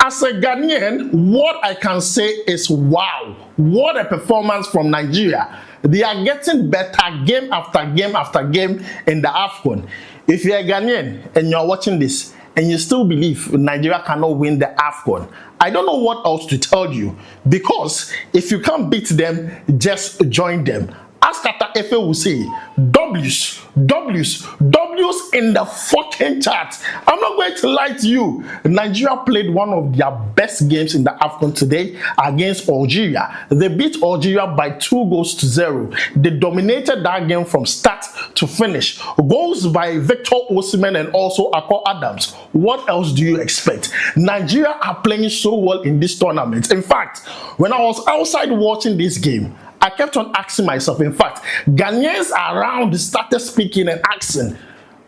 as a Ghanaian, what I can say is wow. What a performance from Nigeria. They are getting better game after game after game in the AFCON. If you're a Ghanaian and you're watching this and you still believe Nigeria cannot win the AFCON, I don't know what else to tell you, because if you can't beat them, just join them. As Kata Efe will say, W's in the fucking chat. I'm not going to lie to you. Nigeria played one of their best games in the AFCON today against Algeria. They beat Algeria by 2-0. They dominated that game from start to finish. Goals by Victor Osimhen and also Akol Adams. What else do you expect? Nigeria are playing so well in this tournament. In fact, when I was outside watching this game, I kept on asking myself, in fact, Ghanaians around started speaking and asking,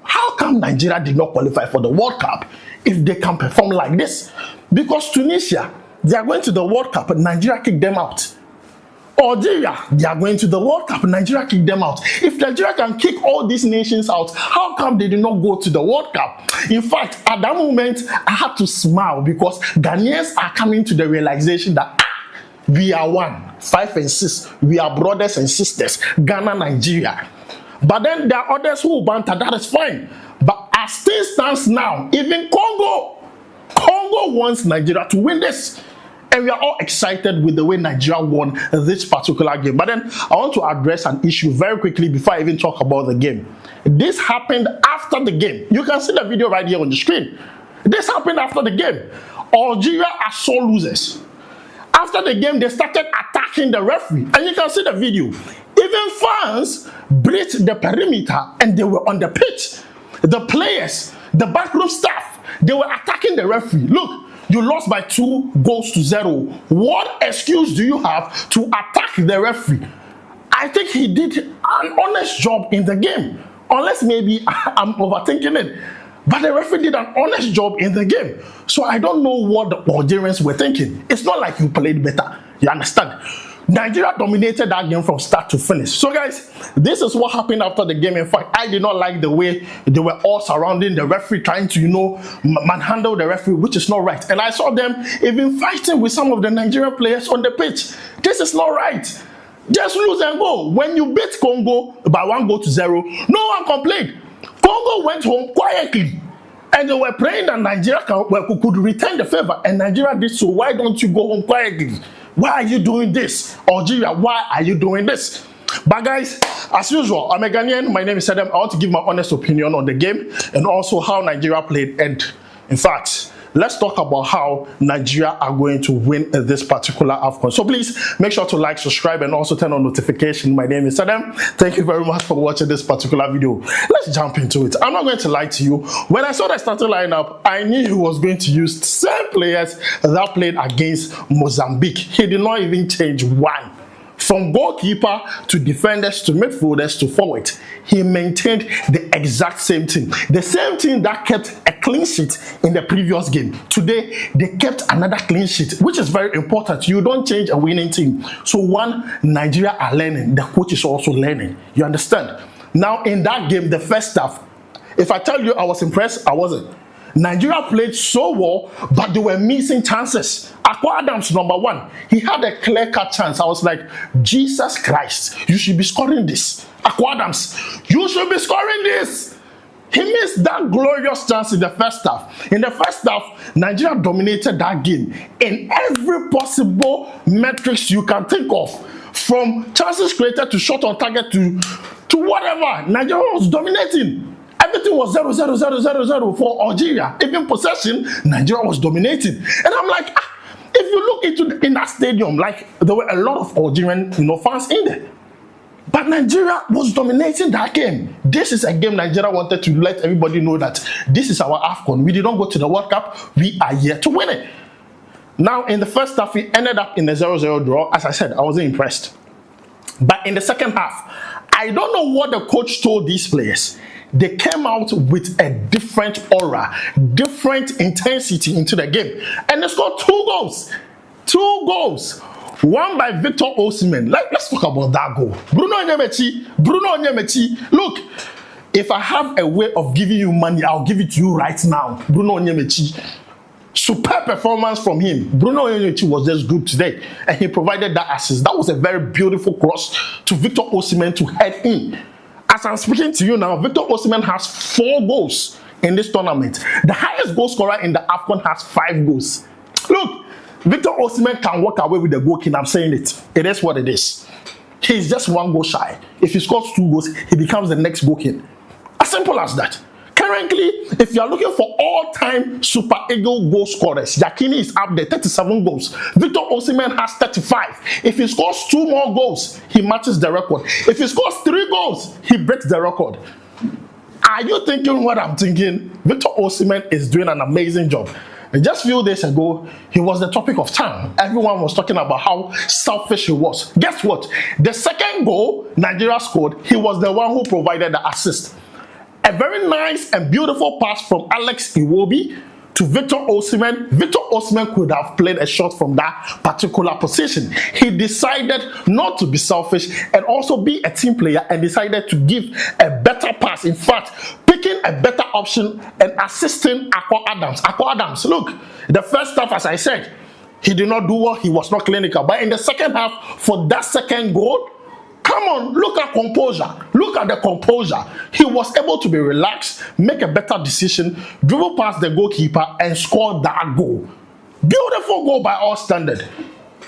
how come Nigeria did not qualify for the World Cup if they can perform like this? Because Tunisia, they are going to the World Cup and Nigeria kicked them out. Algeria, they are going to the World Cup and Nigeria kicked them out. If Nigeria can kick all these nations out, how come they did not go to the World Cup? In fact, at that moment, I had to smile because Ghanaians are coming to the realization that we are one, 5 and 6. We are brothers and sisters, Ghana, Nigeria. But then there are others who banter, that is fine. But as things stands now, even Congo wants Nigeria to win this. And we are all excited with the way Nigeria won this particular game. But then I want to address an issue very quickly before I even talk about the game. This happened after the game. You can see the video right here on the screen. This happened after the game. Algeria are sore losers. After the game, they started attacking the referee. And you can see the video. Even fans breached the perimeter and they were on the pitch. The players, the backroom staff, they were attacking the referee. Look, you lost by 2-0. What excuse do you have to attack the referee? I think he did an honest job in the game. Unless maybe I'm overthinking it. But the referee did an honest job in the game. So I don't know what the Algerians were thinking. It's not like you played better. You understand? Nigeria dominated that game from start to finish. So guys, this is what happened after the game. In fact, I did not like the way they were all surrounding the referee, trying to, manhandle the referee, which is not right. And I saw them even fighting with some of the Nigerian players on the pitch. This is not right. Just lose and go. When you beat Congo by 1-0, no one complained. Congo went home quietly and they were praying that Nigeria could return the favor, and Nigeria did so. Why don't you go home quietly? Why are you doing this? Algeria, why are you doing this? But guys, as usual, I'm a Ghanaian. My name is Adam. I want to give my honest opinion on the game and also how Nigeria played. And in fact, let's talk about how Nigeria are going to win this particular AFCON. So please make sure to like, subscribe, and also turn on notification. My name is Adam. Thank you very much for watching this particular video. Let's jump into it. I'm not going to lie to you. When I saw the starting lineup, I knew he was going to use the same players that played against Mozambique. He did not even change one. From goalkeeper to defenders to midfielders to forward, he maintained the exact same team. The same team that kept a clean sheet in the previous game. Today, they kept another clean sheet, which is very important. You don't change a winning team. So one, Nigeria are learning. The coach is also learning. You understand? Now, in that game, the first half, if I tell you I was impressed, I wasn't. Nigeria played so well, but they were missing chances. Akol Adams, number one, he had a clear-cut chance. I was like, Jesus Christ, you should be scoring this. Akol Adams, you should be scoring this. He missed that glorious chance in the first half. In the first half, Nigeria dominated that game in every possible metrics you can think of. From chances created to shot on target to whatever, Nigeria was dominating. Everything was 0-0-0-0-0 for Algeria. Even possession, Nigeria was dominating. And I'm like, if you look in that stadium, like there were a lot of Algerian fans in there. But Nigeria was dominating that game. This is a game Nigeria wanted to let everybody know that this is our AFCON. We did not go to the World Cup. We are here to win it. Now, in the first half, we ended up in a 0-0 draw. As I said, I wasn't impressed. But in the second half, I don't know what the coach told these players. They came out with a different aura, different intensity into the game. And they scored 2 goals. 2 goals. One by Victor Osimhen. Let's talk about that goal. Bruno Onyemaechi. Look, if I have a way of giving you money, I'll give it to you right now. Bruno Onyemaechi. Superb performance from him. Bruno Henrique was just good today, and he provided that assist. That was a very beautiful cross to Victor Osimhen to head in. As I'm speaking to you now, Victor Osimhen has 4 goals in this tournament. The highest goal scorer in the AFCON has 5 goals. Look, Victor Osimhen can walk away with the goal king. I'm saying it. It is what it is. He's just 1 goal shy. If he scores 2 goals, he becomes the next goal king. As simple as that. Currently, if you are looking for all-time Super Eagle goal scorers, Yakini is up there, 37 goals. Victor Osimhen has 35. If he scores 2 more goals, he matches the record. If he scores 3 goals, he breaks the record. Are you thinking what I'm thinking? Victor Osimhen is doing an amazing job. And just a few days ago, he was the topic of town. Everyone was talking about how selfish he was. Guess what? The second goal Nigeria scored, he was the one who provided the assist. A very nice and beautiful pass from Alex Iwobi to Victor Osimhen. Victor Osimhen could have played a shot from that particular position. He decided not to be selfish and also be a team player and decided to give a better pass. In fact, picking a better option and assisting Akwa Adams. Akwa Adams, look, the first half, as I said, he did not do well. He was not clinical. But in the second half, for that second goal, come on, look at composure. Look at the composure. He was able to be relaxed, make a better decision, dribble past the goalkeeper, and score that goal. Beautiful goal by all standard.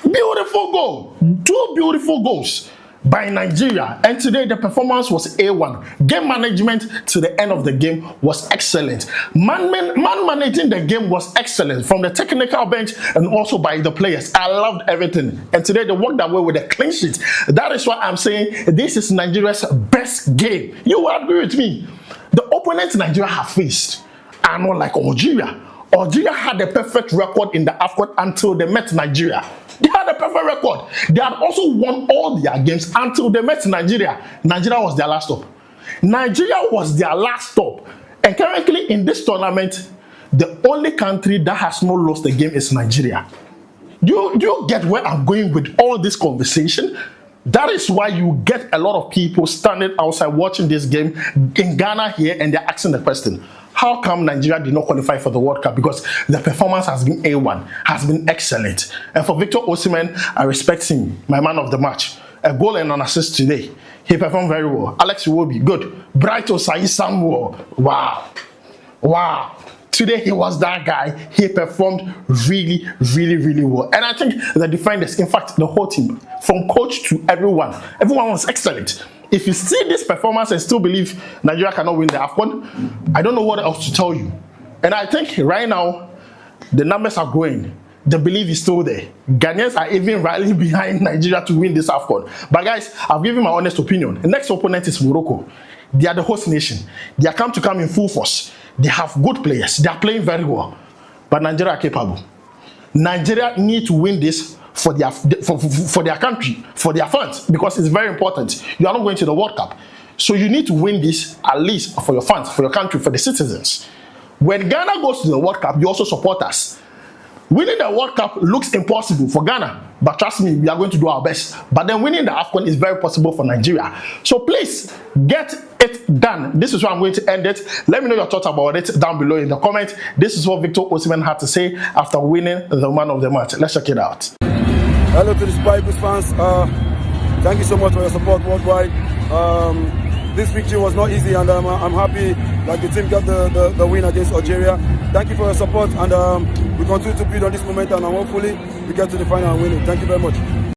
Beautiful goal. 2 beautiful goals by Nigeria. And today the performance was A1. Game management to the end of the game was excellent. Man managing the game was excellent from the technical bench and also by the players. I loved everything. And today they worked away with a clean sheet. That is why I'm saying this is Nigeria's best game. You will agree with me. The opponents Nigeria have faced are not like Algeria. Algeria had a perfect record in the AFCON until they met Nigeria. They had a perfect record. They had also won all their games until they met Nigeria. Nigeria was their last stop. Nigeria was their last stop. And currently in this tournament, the only country that has not lost a game is Nigeria. Do you get where I'm going with all this conversation? That is why you get a lot of people standing outside watching this game in Ghana here and they're asking the question, how come Nigeria did not qualify for the World Cup? Because the performance has been A1, has been excellent. And for Victor Osimhen, I respect him, my man of the match. A goal and an assist today. He performed very well. Alex Iwobi, good. Bright Osai Samuel, wow. Wow. Today he was that guy. He performed really, really, really well. And I think the defenders, in fact, the whole team, from coach to everyone was excellent. If you see this performance and still believe Nigeria cannot win the AFCON, I don't know what else to tell you. And I think right now, the numbers are growing. The belief is still there. Ghanaians are even rallying behind Nigeria to win this AFCON. But guys, I've given my honest opinion. The next opponent is Morocco. They are the host nation. They are come in full force. They have good players. They are playing very well. But Nigeria are capable. Nigeria need to win this for their country, for their fans, because it's very important. You are not going to the World Cup. So you need to win this at least for your fans, for your country, for the citizens. When Ghana goes to the World Cup, you also support us. Winning the World Cup looks impossible for Ghana, but trust me, we are going to do our best. But then winning the AFCON is very possible for Nigeria. So please, get it done. This is where I'm going to end it. Let me know your thoughts about it down below in the comment. This is what Victor Osimhen had to say after winning the man of the match. Let's check it out. Hello to the Super Eagles fans. Thank you so much for your support worldwide. This victory was not easy, and I'm happy that the team got the win against Algeria. Thank you for your support, and we continue to build on this momentum, and hopefully we get to the final and win it. Thank you very much.